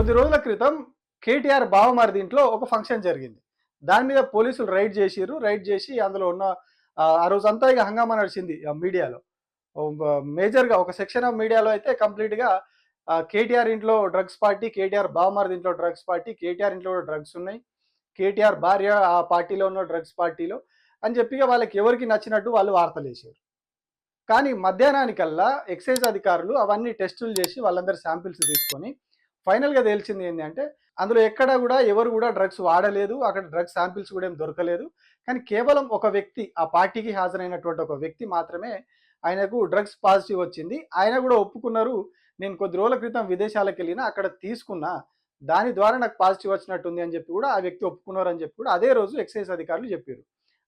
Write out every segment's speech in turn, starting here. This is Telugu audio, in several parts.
కొద్ది రోజుల క్రితం కేటీఆర్ బావమరిది ఇంట్లో ఒక ఫంక్షన్ జరిగింది. దాని మీద పోలీసులు రైడ్ చేసిర్రు. రైడ్ చేసి అందులో ఉన్న ఆ రోజంతా ఇగ హంగామా నడిచింది మీడియాలో. మేజర్‌గా ఒక సెక్షన్ ఆఫ్ మీడియాలో అయితే కంప్లీట్‌గా కేటీఆర్ ఇంట్లో డ్రగ్స్ పార్టీ, కేటీఆర్ బావమరిది ఇంట్లో డ్రగ్స్ పార్టీ, కేటీఆర్ ఇంట్లో కూడా డ్రగ్స్ ఉన్నాయి. కేటీఆర్ భార్య ఆ పార్టీలో ఉన్న డ్రగ్స్ పార్టీలో అని చెప్పి ఇగ వాళ్ళకి ఎవరికి నచ్చినట్టు వాళ్ళు వార్తలేసారు. కానీ మధ్యాహ్నానికల్లా ఎక్సైజ్ అధికారులు అవన్నీ టెస్టులు చేసి వాళ్ళందరి శాంపిల్స్ తీసుకొని ఫైనల్‌గా తేల్చింది ఏంది అంటే, అందులో ఎక్కడ గూడా ఎవరు గూడా డ్రగ్స్ వాడలేదు. అక్కడ డ్రగ్స్ శాంపిల్స్ గూడా ఏం దొరకలేదు. కానీ కేవలం ఒక వ్యక్తి, ఆ పార్టీకి హాజరైనటువంటి ఒక వ్యక్తి మాత్రమే ఆయనకు డ్రగ్స్ పాజిటివ్ వచ్చింది. ఆయన గూడా ఒప్పుకున్నారు. నేను కొద్ది రోజుల క్రితం విదేశాలకెళ్ళినా, అక్కడ తీసుకున్నా. దాని ద్వారా నాకు పాజిటివ్ వచ్చినట్టుంది అని చెప్పి గూడా ఆ వ్యక్తి ఒప్పుకున్నారని చెప్పి కూడా అదే రోజు ఎక్సైజ్ అధికారులు చెప్పిర్రు.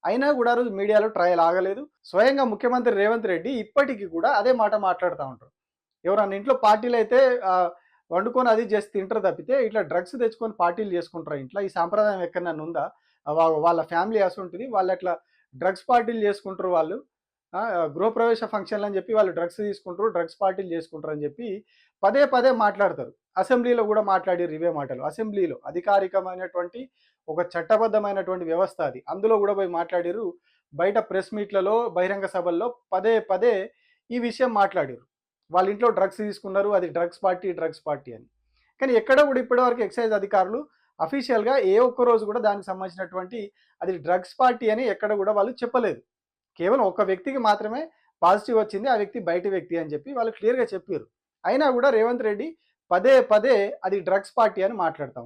అయినా గూడా ఆ రోజు మీడియాలో ట్రయల్ ఆగలేదు. స్వయంగా ముఖ్యమంత్రి రేవంత్ రెడ్డి ఇప్పటికి కూడా అదే మాట మాట్లాడుతా ఉంటారు. ఎవరన్నా ఇంట్లో పార్టీలైతే వండుకొని అది చేసి తింటారు తప్పితే, ఇట్లా డ్రగ్స్ తెచ్చుకొని పార్టీలు చేసుకుంటారా ఇంట్ల? ఈ సాంప్రదాయం ఎక్కడనన్నా ఉందా? వాళ్ళ ఫ్యామిలీ అసుంటిది. వాళ్ళట్లా డ్రగ్స్ పార్టీలు చేసుకుంటారు వాళ్ళు. గృహప్రవేశ ఫంక్షన్‌లని చెప్పి వాళ్ళు డ్రగ్స్ తీసుకుంటారు, డ్రగ్స్ పార్టీలు చేసుకుంటారు అని చెప్పి పదే పదే మాట్లాడతారు. అసెంబ్లీలో కూడా మాట్లాడిర్రు ఇవే మాటలు. అసెంబ్లీలో అధికారికమైనటువంటి ఒక చట్టబద్ధమైనటువంటి వ్యవస్థ అది. అందులో కూడా పోయి మాట్లాడిర్రు. బయట ప్రెస్ మీట్‌లలో, బహిరంగ సభల్లో పదే పదే ఈ విషయం మాట్లాడిర్రు. వాళ్ళ ఇంట్లో డ్రగ్స్ తీసుకున్నారు. అది డ్రగ్స్ పార్టీ, డ్రగ్స్ పార్టీ అని. కానీ ఎక్కడ కూడా ఇప్పటివరకు ఎక్సైజ్ అధికారులు అఫీషియల్‌గా ఏ ఒక్క రోజు కూడా దానికి సంబంధించినటువంటి అది డ్రగ్స్ పార్టీ అని ఎక్కడ కూడా వాళ్ళు చెప్పలేదు. కేవలం ఒక వ్యక్తికి మాత్రమే పాజిటివ్ వచ్చింది. ఆ వ్యక్తి బయటి వ్యక్తి అని చెప్పి వాళ్ళు క్లియర్‌గా చెప్పిర్రు. అయినా కూడా రేవంత్ రెడ్డి పదే పదే అది డ్రగ్స్ పార్టీ అని మాట్లాడుతా ఉన్నారు.